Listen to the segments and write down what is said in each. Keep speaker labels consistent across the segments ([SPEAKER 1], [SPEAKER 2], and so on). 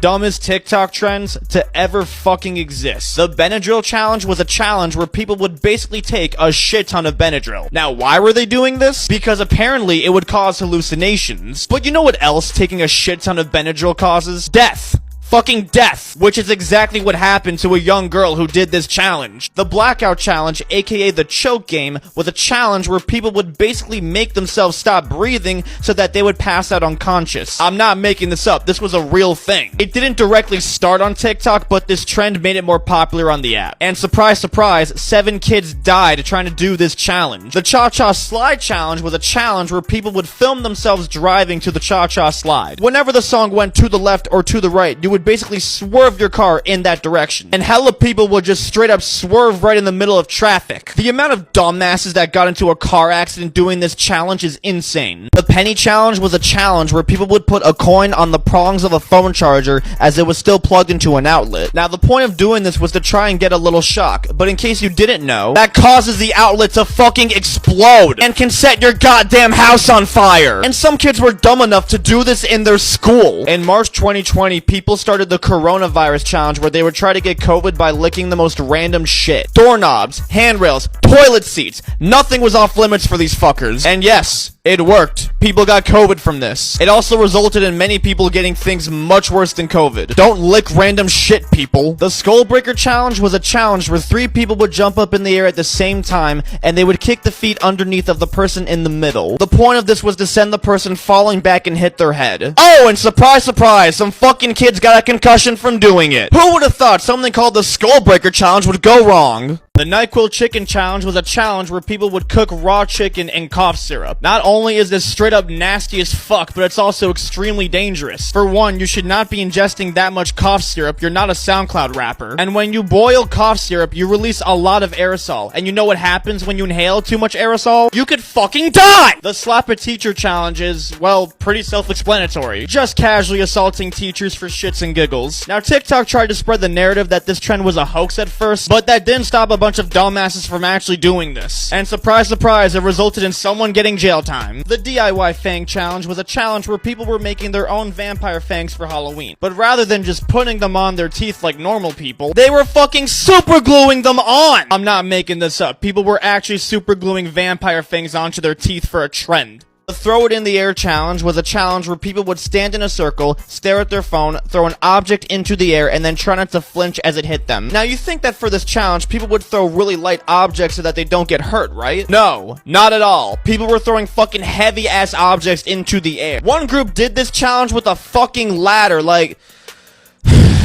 [SPEAKER 1] dumbest TikTok trends to ever fucking exist. The Benadryl challenge was a challenge where people would basically take a shit ton of Benadryl. Now, why were they doing this? Because apparently it would cause hallucinations. But you know what else taking a shit ton of Benadryl causes? Death. Fucking death, which is exactly what happened to a young girl who did this challenge. The Blackout Challenge, aka the Choke Game, was a challenge where people would basically make themselves stop breathing so that they would pass out unconscious. I'm not making this up, this was a real thing. It didn't directly start on TikTok, but this trend made it more popular on the app. And surprise, surprise, 7 kids died trying to do this challenge. The Cha-Cha Slide Challenge was a challenge where people would film themselves driving to the Cha-Cha Slide. Whenever the song went to the left or to the right, you would basically swerve your car in that direction. And hella people would just straight up swerve right in the middle of traffic. The amount of dumbasses that got into a car accident doing this challenge is insane. The Penny Challenge was a challenge where people would put a coin on the prongs of a phone charger as it was still plugged into an outlet. Now, the point of doing this was to try and get a little shock, but in case you didn't know, that causes the outlet to fucking explode and can set your goddamn house on fire. And some kids were dumb enough to do this in their school. In March 2020, people started the Coronavirus Challenge where they would try to get COVID by licking the most random shit. Doorknobs, handrails, toilet seats. Nothing was off limits for these fuckers. And yes, it worked. People got COVID from this. It also resulted in many people getting things much worse than COVID. Don't lick random shit, people. The Skullbreaker Challenge was a challenge where 3 people would jump up in the air at the same time, and they would kick the feet underneath of the person in the middle. The point of this was to send the person falling back and hit their head. Oh, and surprise, surprise, some fucking kids got a concussion from doing it. Who would have thought something called the Skullbreaker Challenge would go wrong? The NyQuil Chicken Challenge was a challenge where people would cook raw chicken in cough syrup. Not only is this straight up nasty as fuck, but it's also extremely dangerous. For one, you should not be ingesting that much cough syrup, you're not a SoundCloud rapper. And when you boil cough syrup, you release a lot of aerosol. And you know what happens when you inhale too much aerosol? You could fucking die! The Slap a Teacher Challenge is, well, pretty self-explanatory. Just casually assaulting teachers for shits and giggles. Now, TikTok tried to spread the narrative that this trend was a hoax at first, but that didn't stop a bunch of dumbasses from actually doing this. And surprise, surprise, it resulted in someone getting jail time. The DIY Fang Challenge was a challenge where people were making their own vampire fangs for Halloween. But rather than just putting them on their teeth like normal people, they were fucking super gluing them on! I'm not making this up. People were actually super gluing vampire fangs onto their teeth for a trend. The Throw It in the Air Challenge was a challenge where people would stand in a circle, stare at their phone, throw an object into the air, and then try not to flinch as it hit them. Now, you think that for this challenge, people would throw really light objects so that they don't get hurt, right? No, not at all. People were throwing fucking heavy-ass objects into the air. One group did this challenge with a fucking ladder, like...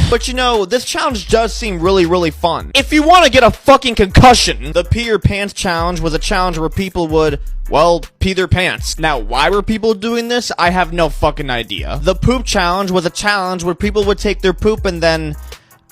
[SPEAKER 1] But you know, this challenge does seem really fun. If you want to get a fucking concussion, the Pee Your Pants Challenge was a challenge where people would, well, pee their pants. Now, why were people doing this? I have no fucking idea. The Poop Challenge was a challenge where people would take their poop and then...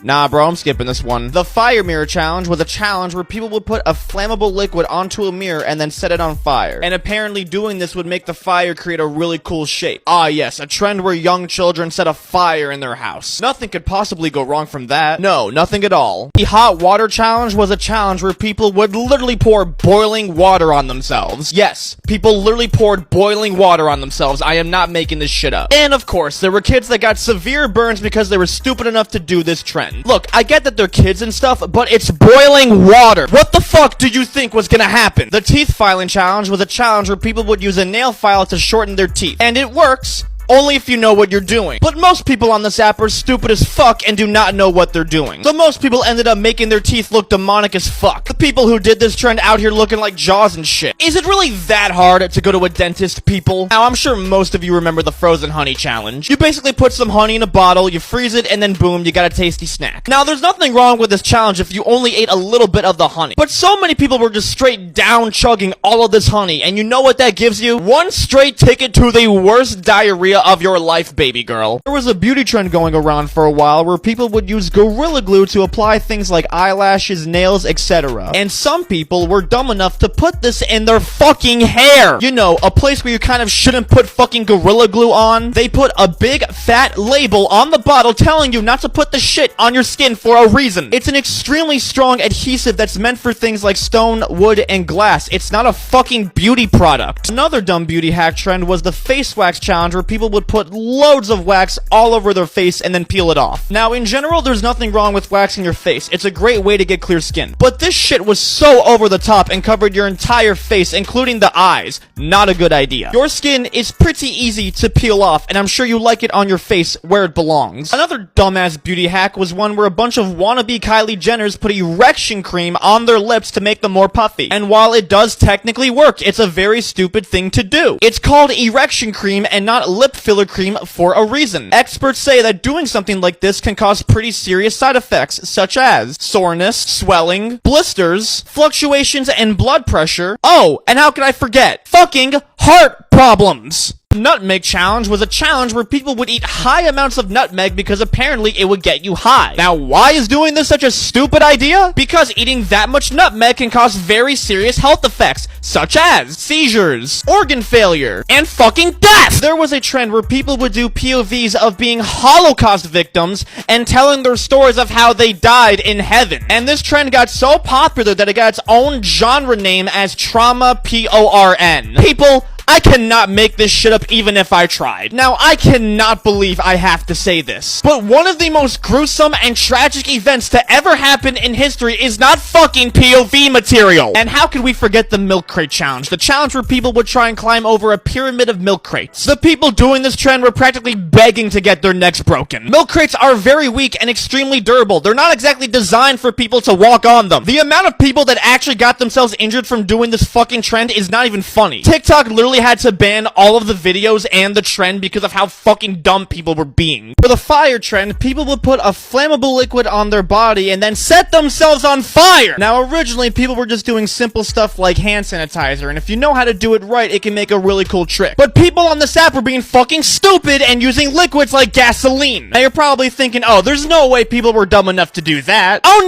[SPEAKER 1] Nah, bro, I'm skipping this one. The Fire Mirror Challenge was a challenge where people would put a flammable liquid onto a mirror and then set it on fire. And apparently doing this would make the fire create a really cool shape. Ah, yes, a trend where young children set a fire in their house. Nothing could possibly go wrong from that. No, nothing at all. The Hot Water Challenge was a challenge where people would literally pour boiling water on themselves. Yes, people literally poured boiling water on themselves. I am not making this shit up. And of course, there were kids that got severe burns because they were stupid enough to do this trend. Look, I get that they're kids and stuff, but it's boiling water. What the fuck do you think was gonna happen? The Teeth Filing Challenge was a challenge where people would use a nail file to shorten their teeth. And it works. Only if you know what you're doing. But most people on this app are stupid as fuck and do not know what they're doing. So most people ended up making their teeth look demonic as fuck. The people who did this trend out here looking like Jaws and shit. Is it really that hard to go to a dentist, people? Now, I'm sure most of you remember the Frozen Honey Challenge. You basically put some honey in a bottle, you freeze it, and then boom, you got a tasty snack. Now, there's nothing wrong with this challenge if you only ate a little bit of the honey. But so many people were just straight down chugging all of this honey, and you know what that gives you? One straight ticket to the worst diarrhea of your life, baby girl. There was a beauty trend going around for a while where people would use Gorilla Glue to apply things like eyelashes, nails, etc. And some people were dumb enough to put this in their fucking hair. You know, a place where you kind of shouldn't put fucking Gorilla Glue on. They put a big fat label on the bottle telling you not to put the shit on your skin for a reason. It's an extremely strong adhesive that's meant for things like stone, wood, and glass. It's not a fucking beauty product. Another dumb beauty hack trend was the face wax challenge where people people would put loads of wax all over their face and then peel it off. Now, in general, there's nothing wrong with waxing your face. It's a great way to get clear skin. But this shit was so over the top and covered your entire face, including the eyes. Not a good idea. Your skin is pretty easy to peel off, and I'm sure you like it on your face where it belongs. Another dumbass beauty hack was one where a bunch of wannabe Kylie Jenners put erection cream on their lips to make them more puffy. And while it does technically work, it's a very stupid thing to do. It's called erection cream and not lip filler cream for a reason. Experts say that doing something like this can cause pretty serious side effects, such as soreness, swelling, blisters, fluctuations in blood pressure. Oh, and how could I forget? Fucking heart problems. Nutmeg challenge was a challenge where people would eat high amounts of nutmeg because apparently it would get you high. Now, why is doing this such a stupid idea? Because eating that much nutmeg can cause very serious health effects, such as seizures, organ failure, and fucking death! There was a trend where people would do POVs of being Holocaust victims and telling their stories of how they died in heaven. And this trend got so popular that it got its own genre name as trauma porn. People, I cannot make this shit up even if I tried. Now, I cannot believe I have to say this, but one of the most gruesome and tragic events to ever happen in history is not fucking POV material. And how could we forget the milk crate challenge? The challenge where people would try and climb over a pyramid of milk crates. The people doing this trend were practically begging to get their necks broken. Milk crates are very weak and extremely durable. They're not exactly designed for people to walk on them. The amount of people that actually got themselves injured from doing this fucking trend is not even funny. TikTok literally had to ban all of the videos and the trend because of how fucking dumb people were being. For the fire trend, people would put a flammable liquid on their body and then set themselves on fire! Now, originally, people were just doing simple stuff like hand sanitizer, and if you know how to do it right, it can make a really cool trick. But people on this app were being fucking stupid and using liquids like gasoline. Now, you're probably thinking, oh, there's no way people were dumb enough to do that. Oh,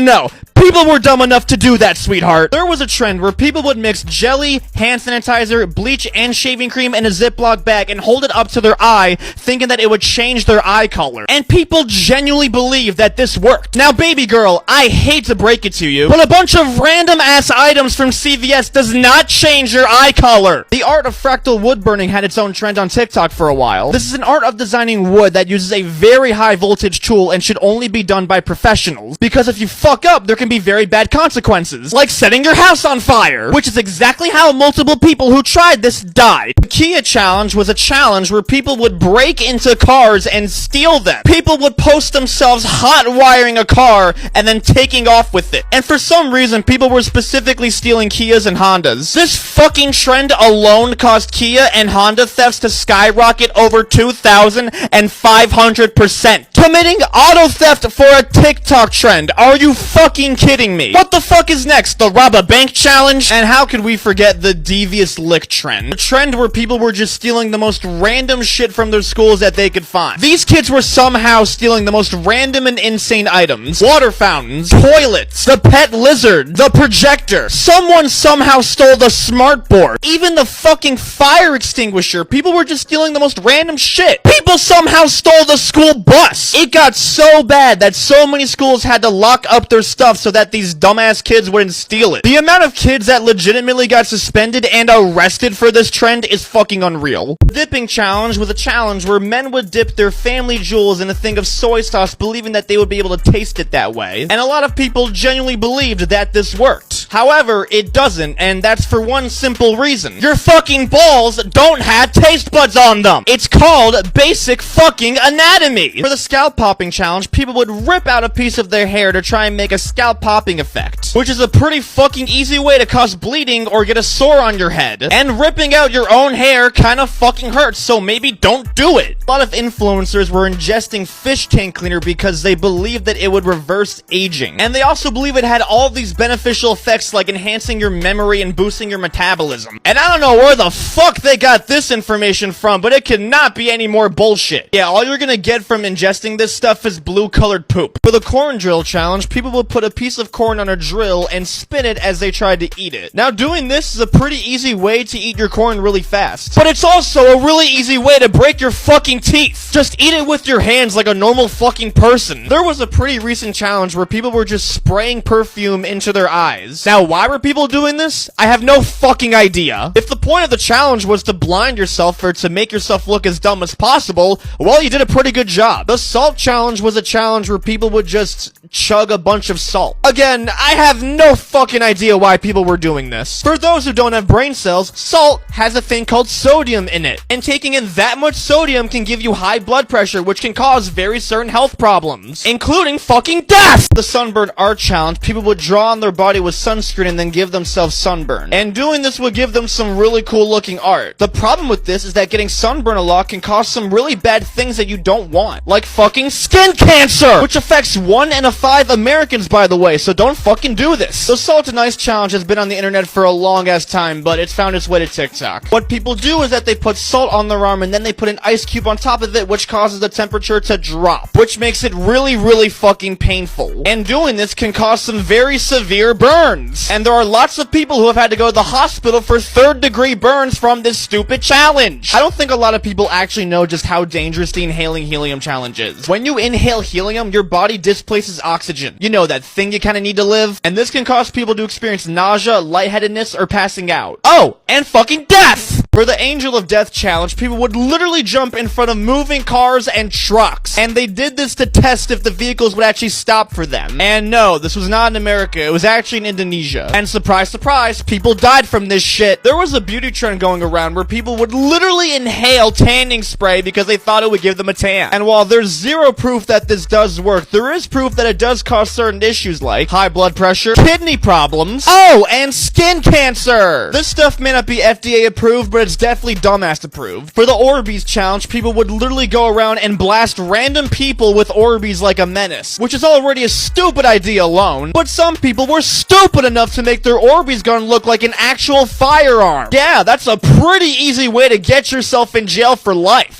[SPEAKER 1] no. People were dumb enough to do that, sweetheart. There was a trend where people would mix jelly, hand sanitizer, bleach, and shaving cream in a Ziploc bag and hold it up to their eye, thinking that it would change their eye color. And people genuinely believed that this worked. Now, baby girl, I hate to break it to you, but a bunch of random-ass items from CVS does not change your eye color. The art of fractal wood burning had its own trend on TikTok for a while. This is an art of designing wood that uses a very high voltage tool and should only be done by professionals. Because if you fuck up, there can be very bad consequences, like setting your house on fire, which is exactly how multiple people who tried this died. The Kia challenge was a challenge where people would break into cars and steal them. People would post themselves hot wiring a car and then taking off with it. And for some reason, people were specifically stealing Kias and Hondas. This fucking trend alone caused Kia and Honda thefts to skyrocket over 2,500%. Committing auto theft for a TikTok trend. Are you fucking kidding me? What the fuck is next? The rob a bank challenge? And how could we forget the devious lick trend? A trend where people were just stealing the most random shit from their schools that they could find. These kids were somehow stealing the most random and insane items. Water fountains, toilets, the pet lizard, the projector. Someone somehow stole the smart board. Even the fucking fire extinguisher. People were just stealing the most random shit. People somehow stole the school bus. It got so bad that so many schools had to lock up their stuff so that these dumbass kids wouldn't steal it. The amount of kids that legitimately got suspended and arrested for this trend is fucking unreal. The dipping challenge was a challenge where men would dip their family jewels in a thing of soy sauce, believing that they would be able to taste it that way. And a lot of people genuinely believed that this worked. However, it doesn't, and that's for one simple reason. Your fucking balls don't have taste buds on them. It's called basic fucking anatomy. For the scalp popping challenge, people would rip out a piece of their hair to try and make a scalp popping effect, which is a pretty fucking easy way to cause bleeding or get a sore on your head. And ripping out your own hair kind of fucking hurts, so maybe don't do it. A lot of influencers were ingesting fish tank cleaner because they believed that it would reverse aging. And they also believe it had all these beneficial effects like enhancing your memory and boosting your metabolism. And I don't know where the fuck they got this information from, but it cannot be any more bullshit. Yeah, all you're gonna get from ingesting this stuff is blue-colored poop. For the corn drill challenge, people would put a piece of corn on a drill and spin it as they tried to eat it. Now, doing this is a pretty easy way to eat your corn really fast, but it's also a really easy way to break your fucking teeth. Just eat it with your hands like a normal fucking person. There was a pretty recent challenge where people were just spraying perfume into their eyes. Now, why were people doing this? I have no fucking idea. If the point of the challenge was to blind yourself or to make yourself look as dumb as possible, well, you did a pretty good job. The salt challenge was a challenge where people would just chug a bunch of salt. Again, I have no fucking idea why people were doing this. For those who don't have brain cells, salt has a thing called sodium in it, and taking in that much sodium can give you high blood pressure, which can cause very certain health problems, including fucking death! The sunburn art challenge, people would draw on their body with sunscreen and then give themselves sunburn, and doing this would give them some really cool looking art. The problem with this is that getting sunburn a lot can cause some really bad things that you don't want, like fucking skin cancer, which affects 1 in 5 Americans, by the way, so don't fucking do this. The salt and ice challenge has been on the internet for a long ass time, but it's found its way to TikTok. What people do is that they put salt on their arm and then they put an ice cube on top of it, which causes the temperature to drop, which makes it really fucking painful. And doing this can cause some very severe burns. And there are lots of people who have had to go to the hospital for 3rd-degree burns from this stupid challenge. I don't think a lot of people actually know just how dangerous the inhaling helium challenge is. When you inhale helium, your body displaces oxygen. You know, that thing you kinda need to live? And this can cause people to experience nausea, lightheadedness, or passing out. Oh, and fucking death! For the Angel of Death challenge, people would literally jump in front of moving cars and trucks. And they did this to test if the vehicles would actually stop for them. And no, this was not in America, it was actually in Indonesia. And surprise, surprise, people died from this shit. There was a beauty trend going around where people would literally inhale tanning spray because they thought it would give them a tan. And while there's zero proof that this does work, there is proof that it does cause certain issues like high blood pressure, kidney problems, oh, and skin cancer. This stuff may not be FDA approved, but it's definitely dumbass approved. For the Orbeez challenge, people would literally go around and blast random people with Orbeez like a menace, which is already a stupid idea alone, but some people were stupid enough to make their Orbeez gun look like an actual firearm. Yeah, that's a pretty easy way to get yourself in jail for life.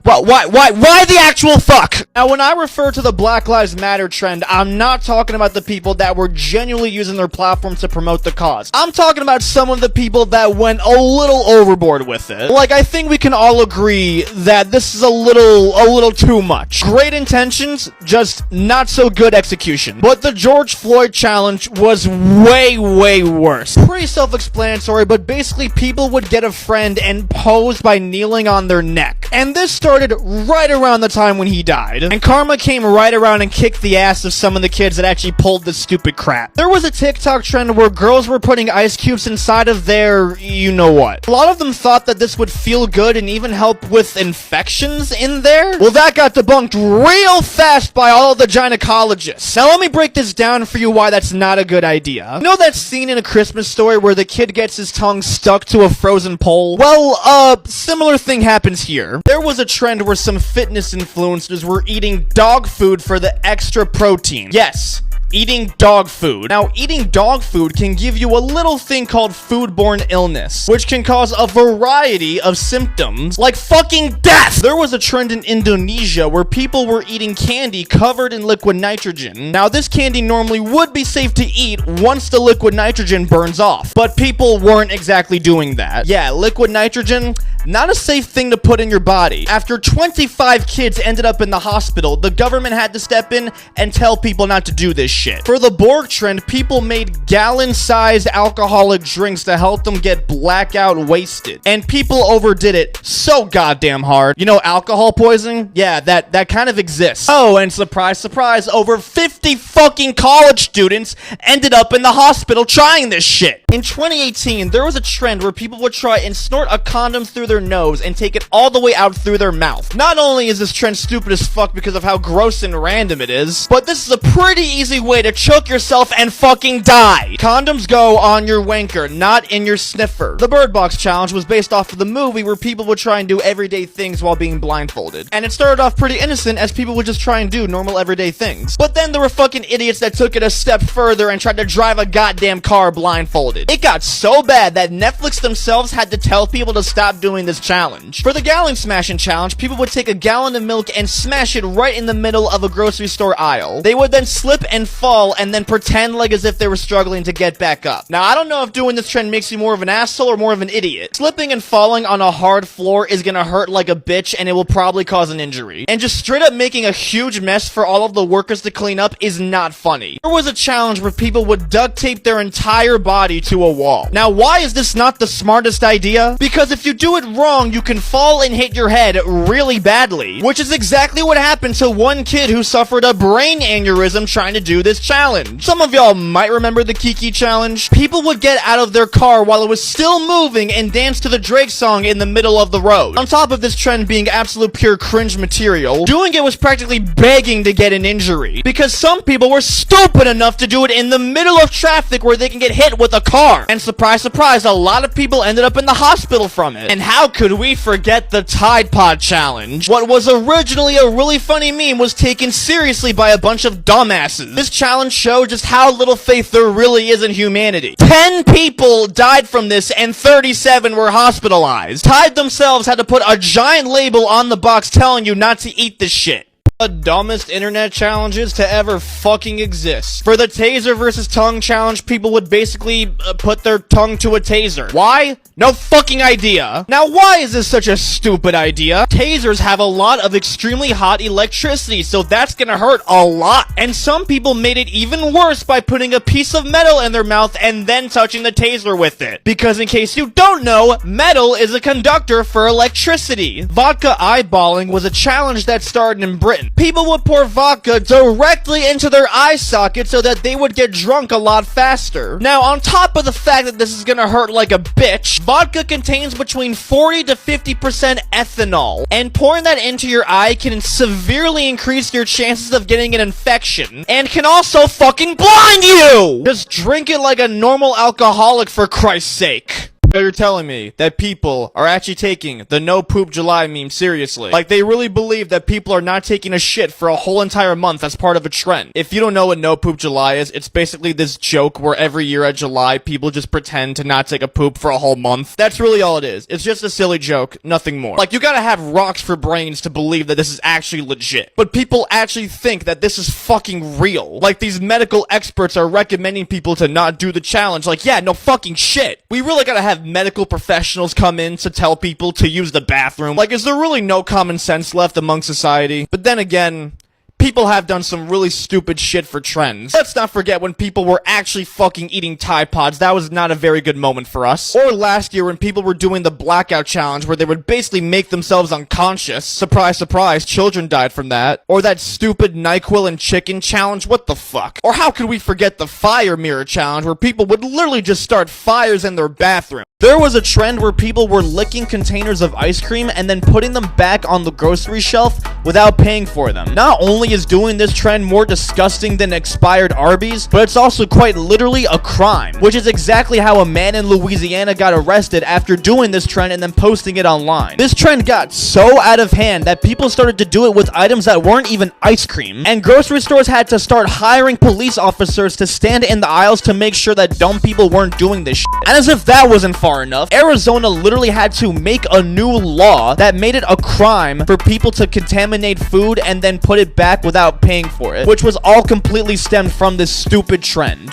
[SPEAKER 1] Why the actual fuck? Now, when I refer to the Black Lives Matter trend, I'm not talking about the people that were genuinely using their platform to promote the cause. I'm talking about some of the people that went a little overboard with it. Like, I think we can all agree that this is a little too much. Great intentions, just not so good execution. But the George Floyd challenge was way worse. Pretty self-explanatory, but basically people would get a friend and pose by kneeling on their neck. And this started right around the time when he died. And karma came right around and kicked the ass of some of the kids that actually pulled this stupid crap. There was a TikTok trend where girls were putting ice cubes inside of their you-know-what. A lot of them thought that this would feel good and even help with infections in there. Well, that got debunked real fast by all of the gynecologists. Now, let me break this down for you why that's not a good idea. You know that scene in A Christmas Story where the kid gets his tongue stuck to a frozen pole? Well, similar thing happens here. There was a trend where some fitness influencers were eating dog food for the extra protein. Yes, eating dog food. Now, eating dog food can give you a little thing called foodborne illness, which can cause a variety of symptoms, like fucking death! There was a trend in Indonesia where people were eating candy covered in liquid nitrogen. Now, this candy normally would be safe to eat once the liquid nitrogen burns off, but people weren't exactly doing that. Yeah, liquid nitrogen, not a safe thing to put in your body. After 25 kids ended up in the hospital, the government had to step in and tell people not to do this shit. For the Borg trend, people made gallon-sized alcoholic drinks to help them get blackout wasted. And people overdid it so goddamn hard. You know alcohol poisoning? Yeah, that kind of exists. Oh, and surprise, surprise, over 50 fucking college students ended up in the hospital trying this shit. In 2018, there was a trend where people would try and snort a condom through their nose and take it all the way out through their mouth. Not only is this trend stupid as fuck because of how gross and random it is, but this is a pretty easy way to choke yourself and fucking die. Condoms go on your wanker, not in your sniffer. The Bird Box challenge was based off of the movie where people would try and do everyday things while being blindfolded. And it started off pretty innocent as people would just try and do normal everyday things. But then there were fucking idiots that took it a step further and tried to drive a goddamn car blindfolded. It got so bad that Netflix themselves had to tell people to stop doing doing this challenge. For the gallon smashing challenge, people would take a gallon of milk and smash it right in the middle of a grocery store aisle. They would then slip and fall and then pretend like as if they were struggling to get back up. Now, I don't know if doing this trend makes you more of an asshole or more of an idiot. Slipping and falling on a hard floor is gonna hurt like a bitch and it will probably cause an injury. And just straight up making a huge mess for all of the workers to clean up is not funny. There was a challenge where people would duct tape their entire body to a wall. Now, why is this not the smartest idea? Because if you do it wrong, you can fall and hit your head really badly, which is exactly what happened to one kid who suffered a brain aneurysm trying to do this challenge. Some of y'all might remember the Kiki challenge. People would get out of their car while it was still moving and dance to the Drake song in the middle of the road. On top of this trend being absolute pure cringe material, doing it was practically begging to get an injury, because some people were stupid enough to do it in the middle of traffic where they can get hit with a car. And surprise, surprise, a lot of people ended up in the hospital from it. And how could we forget the Tide Pod challenge? What was originally a really funny meme was taken seriously by a bunch of dumbasses. This challenge showed just how little faith there really is in humanity. 10 people died from this and 37 were hospitalized. Tide themselves had to put a giant label on the box telling you not to eat this shit. The dumbest internet challenges to ever fucking exist. For the taser versus tongue challenge, people would basically put their tongue to a taser. Why? No fucking idea. Now, why is this such a stupid idea? Tasers have a lot of extremely hot electricity, so that's gonna hurt a lot. And some people made it even worse by putting a piece of metal in their mouth and then touching the taser with it. Because in case you don't know, metal is a conductor for electricity. Vodka eyeballing was a challenge that started in Britain. People would pour vodka directly into their eye socket so that they would get drunk a lot faster. Now, on top of the fact that this is gonna hurt like a bitch, vodka contains between 40 to 50% ethanol, and pouring that into your eye can severely increase your chances of getting an infection, and can also fucking blind you! Just drink it like a normal alcoholic, for Christ's sake. So you're telling me that people are actually taking the No Poop July meme seriously? Like, they really believe that people are not taking a shit for a whole entire month as part of a trend. If you don't know what No Poop July is, it's basically this joke where every year at July, people just pretend to not take a poop for a whole month. That's really all it is. It's just a silly joke, nothing more. Like, you gotta have rocks for brains to believe that this is actually legit. But people actually think that this is fucking real. Like, these medical experts are recommending people to not do the challenge. Like, yeah, no fucking shit. We really gotta have medical professionals come in to tell people to use the bathroom. Like, is there really no common sense left among society? But then again, people have done some really stupid shit for trends. Let's not forget when people were actually fucking eating Tide Pods. That was not a very good moment for us. Or last year when people were doing the blackout challenge where they would basically make themselves unconscious. Surprise, surprise, children died from that. Or that stupid NyQuil and chicken challenge. What the fuck? Or how could we forget the fire mirror challenge where people would literally just start fires in their bathroom? There was a trend where people were licking containers of ice cream and then putting them back on the grocery shelf without paying for them. Not only is doing this trend more disgusting than expired Arby's, but it's also quite literally a crime, which is exactly how a man in Louisiana got arrested after doing this trend and then posting it online. This trend got so out of hand that people started to do it with items that weren't even ice cream, and grocery stores had to start hiring police officers to stand in the aisles to make sure that dumb people weren't doing this shit. And as if that wasn't far enough, Arizona literally had to make a new law that made it a crime for people to contaminate food and then put it back without paying for it, which was all completely stemmed from this stupid trend.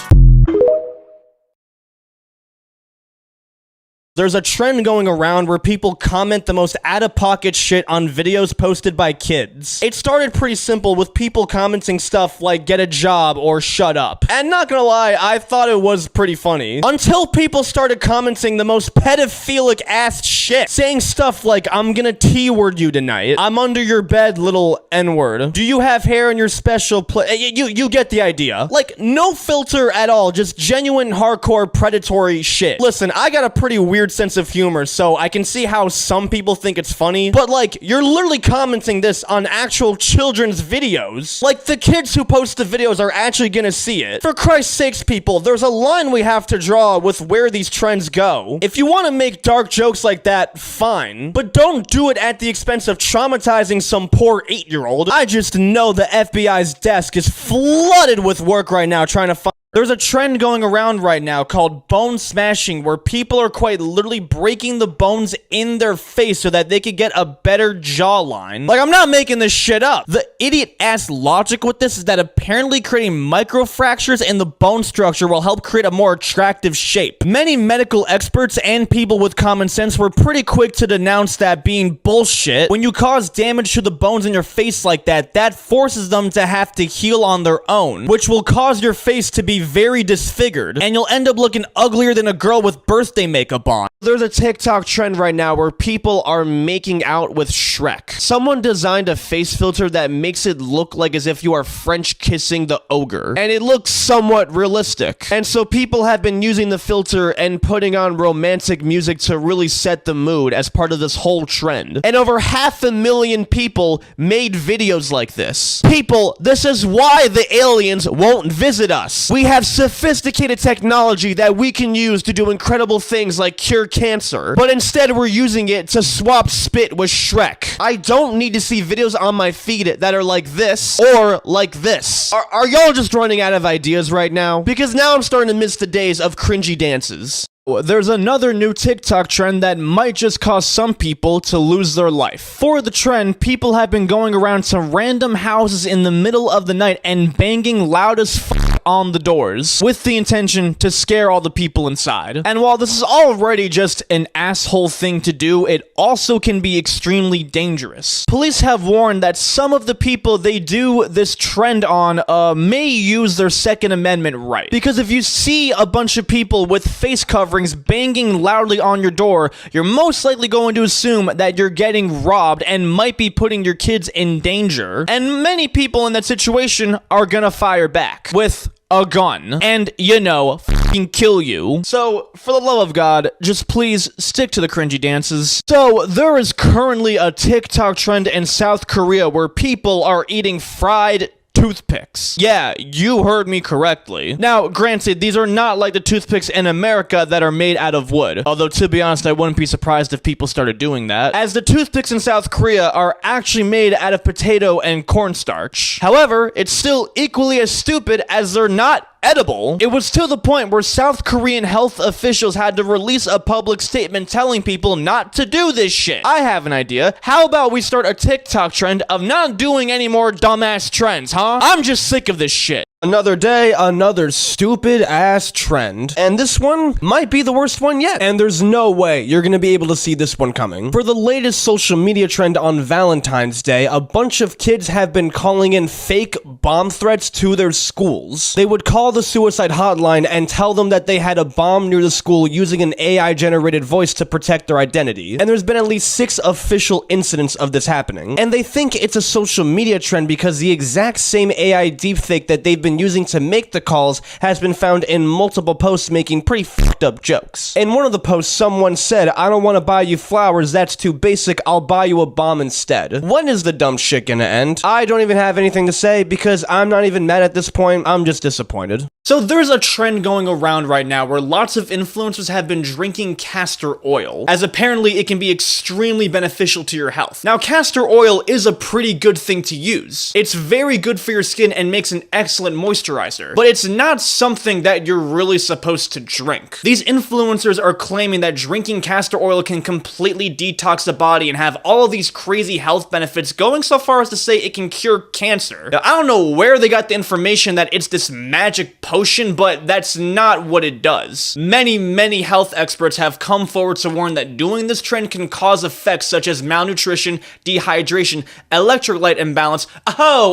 [SPEAKER 1] There's a trend going around where people comment the most out-of-pocket shit on videos posted by kids. It started pretty simple with people commenting stuff like get a job or shut up. And not gonna lie, I thought it was pretty funny. Until people started commenting the most pedophilic ass shit. Saying stuff like, I'm gonna T-word you tonight. I'm under your bed, little N-word. Do you have hair in your special you get the idea. Like, no filter at all, just genuine hardcore predatory shit. Listen, I got a pretty weird sense of humor, so I can see how some people think it's funny, but like, you're literally commenting this on actual children's videos. Like, the kids who post the videos are actually gonna see it. For Christ's sakes, people, there's a line we have to draw with where these trends go. If you want to make dark jokes like that, fine, but don't do it at the expense of traumatizing some poor 8-year-old. I just know the FBI's desk is flooded with work right now trying to find There's a trend going around right now called bone smashing, where people are quite literally breaking the bones in their face so that they could get a better jawline. Like, I'm not making this shit up. The idiot-ass logic with this is that apparently creating microfractures in the bone structure will help create a more attractive shape. Many medical experts and people with common sense were pretty quick to denounce that being bullshit. When you cause damage to the bones in your face like that, that forces them to have to heal on their own, which will cause your face to be very disfigured, and you'll end up looking uglier than a girl with birthday makeup on.
[SPEAKER 2] There's a TikTok trend right now where people are making out with Shrek. Someone designed a face filter that makes it look like as if you are French kissing the ogre, and it looks somewhat realistic. And so people have been using the filter and putting on romantic music to really set the mood as part of this whole trend. And over 500,000 people made videos like this. People, this is why the aliens won't visit us. We have sophisticated technology that we can use to do incredible things like cure cancer, but instead we're using it to swap spit with Shrek. I don't need to see videos on my feed that are like this or like this. Are y'all just running out of ideas right now? Because now I'm starting to miss the days of cringy dances.
[SPEAKER 1] There's another new TikTok trend that might just cause some people to lose their life. For the trend, people have been going around to random houses in the middle of the night and banging loud as fuck on the doors with the intention to scare all the people inside. And while this is already just an asshole thing to do, it also can be extremely dangerous. Police have warned that some of the people they do this trend on may use their Second Amendment right. Because if you see a bunch of people with face coverings banging loudly on your door, you're most likely going to assume that you're getting robbed and might be putting your kids in danger. And many people in that situation are gonna fire back with a gun and, you know, fucking kill you. So, for the love of God, just please stick to the cringy dances. So, there is currently a TikTok trend in South Korea where people are eating fried toothpicks. Yeah, you heard me correctly. Now, granted, these are not like the toothpicks in America that are made out of wood. Although, to be honest, I wouldn't be surprised if people started doing that, as the toothpicks in South Korea are actually made out of potato and cornstarch. However, it's still equally as stupid as they're not edible. It was to the point where South Korean health officials had to release a public statement telling people not to do this shit. I have an idea. How about we start a TikTok trend of not doing any more dumbass trends, huh? I'm just sick of this shit.
[SPEAKER 2] Another day, another stupid ass trend. And this one might be the worst one yet. And there's no way you're gonna be able to see this one coming. For the latest social media trend on Valentine's Day, a bunch of kids have been calling in fake bomb threats to their schools. They would call the suicide hotline and tell them that they had a bomb near the school using an AI-generated voice to protect their identity. And there's been at least 6 official incidents of this happening. And they think it's a social media trend because the exact same AI deepfake that they've been using to make the calls has been found in multiple posts making pretty fucked up jokes. In one of the posts, someone said, "I don't want to buy you flowers, that's too basic, I'll buy you a bomb instead." When is the dumb shit gonna end? I don't even have anything to say because I'm not even mad at this point, I'm just disappointed.
[SPEAKER 1] So there's a trend going around right now where lots of influencers have been drinking castor oil, as apparently it can be extremely beneficial to your health. Now, castor oil is a pretty good thing to use. It's very good for your skin and makes an excellent moisturizer, but it's not something that you're really supposed to drink. These influencers are claiming that drinking castor oil can completely detox the body and have all of these crazy health benefits, going so far as to say it can cure cancer. Now, I don't know where they got the information that it's this magic potion, but that's not what it does. Many health experts have come forward to warn that doing this trend can cause effects such as malnutrition, dehydration, electrolyte imbalance,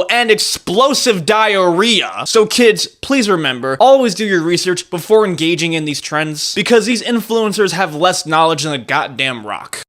[SPEAKER 1] and explosive diarrhea. So kids, please remember, always do your research before engaging in these trends, because these influencers have less knowledge than a goddamn rock.